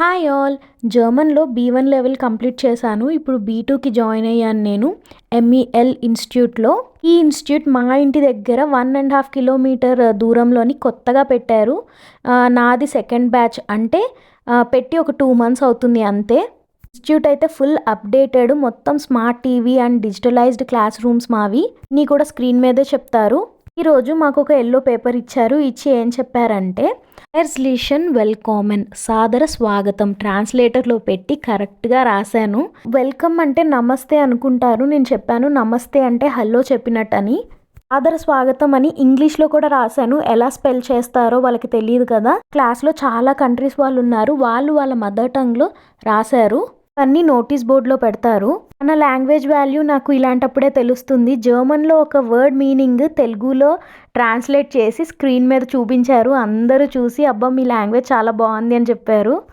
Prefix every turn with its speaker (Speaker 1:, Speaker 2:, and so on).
Speaker 1: Hi all! జర్మన్‌లో B one level complete చేశాను. ఇప్పుడు బీ2కి జాయిన్ అయ్యాను నేను ఎంఈఎల్ ఇన్‌స్టిట్యూట్‌లో. ఈ ఇన్‌స్టిట్యూట్ మా ఇంటి దగ్గర 1½ కిలోమీటర్ దూరంలోని కొత్తగా పెట్టారు. నాది సెకండ్ బ్యాచ్ అంటే పెట్టి ఒక 2 మంత్స్ అవుతుంది అంతే. ఇన్‌స్టిట్యూట్ అయితే ఫుల్ అప్డేటెడ్, మొత్తం smart TV and digitalised class rooms మావి. అన్నీ కూడా స్క్రీన్ మీదే చెప్తారు. ఈరోజు మాకు ఒక యెల్లో పేపర్ ఇచ్చారు. ఇచ్చి ఏం చెప్పారంటే హెర్స్లీషన్ వెల్కామెన్, సాదర స్వాగతం ట్రాన్స్లేటర్లో పెట్టి కరెక్ట్గా రాశాను. వెల్కమ్ అంటే నమస్తే అనుకుంటారు. నేను చెప్పాను నమస్తే అంటే హలో చెప్పినట్టని. సాదర స్వాగతం అని ఇంగ్లీష్లో కూడా రాశాను. ఎలా స్పెల్ చేస్తారో వాళ్ళకి తెలియదు కదా. క్లాస్లో చాలా కంట్రీస్ వాళ్ళు ఉన్నారు. వాళ్ళు వాళ్ళ మదర్ టంగ్లో రాశారు. అన్నీ నోటీస్ బోర్డులో పెడతారు. మన లాంగ్వేజ్ వాల్యూ నాకు ఇలాంటప్పుడే తెలుస్తుంది. జర్మన్లో ఒక వర్డ్ మీనింగ్ తెలుగులో ట్రాన్స్లేట్ చేసి స్క్రీన్ మీద చూపించారు. అందరూ చూసి అబ్బా మీ లాంగ్వేజ్ చాలా బాగుంది అని చెప్పారు.